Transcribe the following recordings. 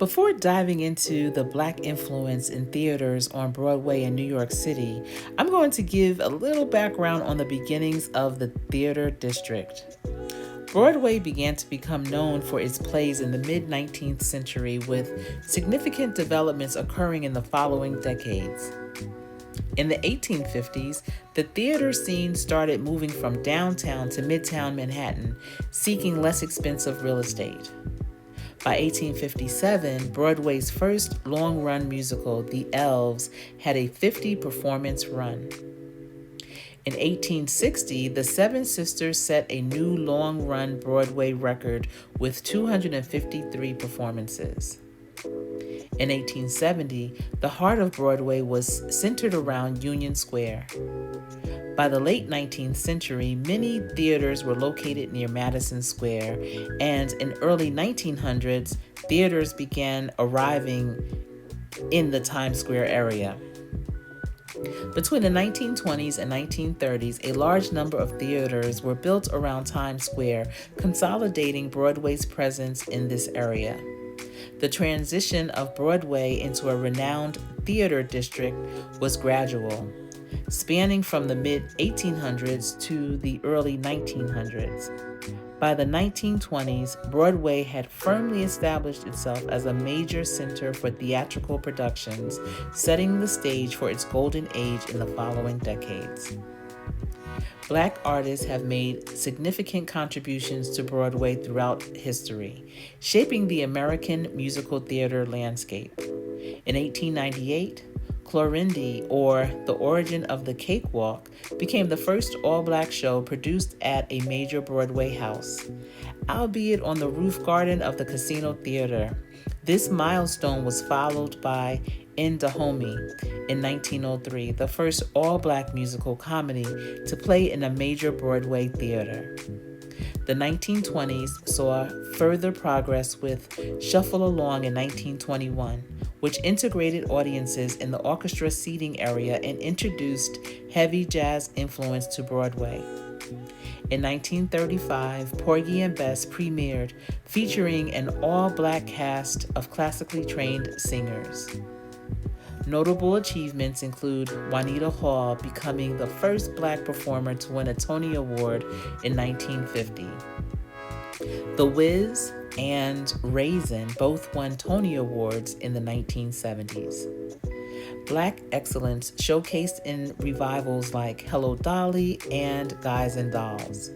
Before diving into the Black influence in theaters on Broadway in New York City, I'm going to give a little background on the beginnings of the theater district. Broadway began to become known for its plays in the mid-19th century, with significant developments occurring in the following decades. In the 1850s, the theater scene started moving from downtown to midtown Manhattan, seeking less expensive real estate. By 1857, Broadway's first long-run musical, The Elves, had a 50-performance run. In 1860, the Seven Sisters set a new long-run Broadway record with 253 performances. In 1870, the heart of Broadway was centered around Union Square. By the late 19th century, many theaters were located near Madison Square, and in early 1900s, theaters began arriving in the Times Square area. Between the 1920s and 1930s, a large number of theaters were built around Times Square, consolidating Broadway's presence in this area. The transition of Broadway into a renowned theater district was gradual, spanning from the mid-1800s to the early 1900s. By the 1920s, Broadway had firmly established itself as a major center for theatrical productions, setting the stage for its golden age in the following decades. Black artists have made significant contributions to Broadway throughout history, shaping the American musical theater landscape. In 1898, Clorinda, or The Origin of the Cakewalk, became the first all-black show produced at a major Broadway house, albeit on the roof garden of the Casino Theater. This milestone was followed by In Dahomey in 1903, the first all-black musical comedy to play in a major Broadway theater. The 1920s saw further progress with Shuffle Along in 1921, which integrated audiences in the orchestra seating area and introduced heavy jazz influence to Broadway. In 1935, Porgy and Bess premiered, featuring an all-black cast of classically trained singers. Notable achievements include Juanita Hall becoming the first Black performer to win a Tony Award in 1950. The Wiz and Raisin both won Tony Awards in the 1970s. Black excellence showcased in revivals like Hello Dolly and Guys and Dolls.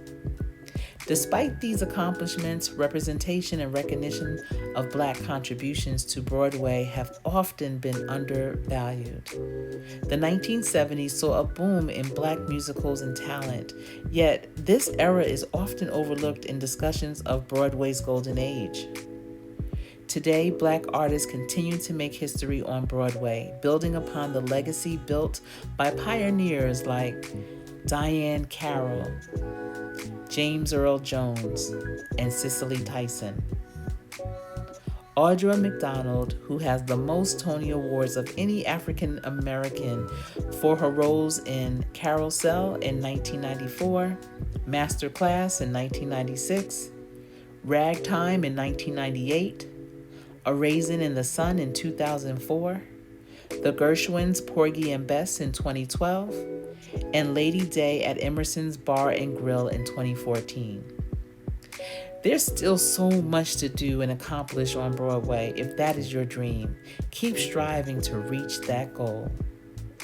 Despite these accomplishments, representation and recognition of Black contributions to Broadway have often been undervalued. The 1970s saw a boom in Black musicals and talent, yet this era is often overlooked in discussions of Broadway's golden age. Today, Black artists continue to make history on Broadway, building upon the legacy built by pioneers like Diane Carroll, James Earl Jones, and Cicely Tyson. Audra McDonald, who has the most Tony Awards of any African American for her roles in Carousel in 1994, Masterclass in 1996, Ragtime in 1998, A Raisin in the Sun in 2004, The Gershwins' Porgy and Bess in 2012, and Lady Day at Emerson's Bar and Grill in 2014. There's still so much to do and accomplish on Broadway if that is your dream. Keep striving to reach that goal.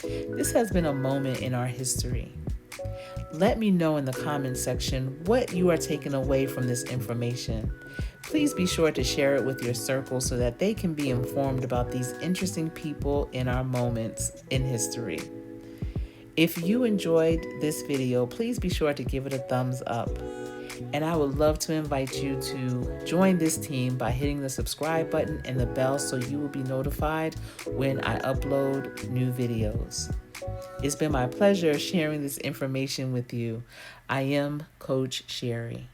This has been a moment in our history. Let me know in the comments section what you are taking away from this information. Please be sure to share it with your circle so that they can be informed about these interesting people in our moments in history. If you enjoyed this video, please be sure to give it a thumbs up. And I would love to invite you to join this team by hitting the subscribe button and the bell so you will be notified when I upload new videos. It's been my pleasure sharing this information with you. I am Coach Sherri.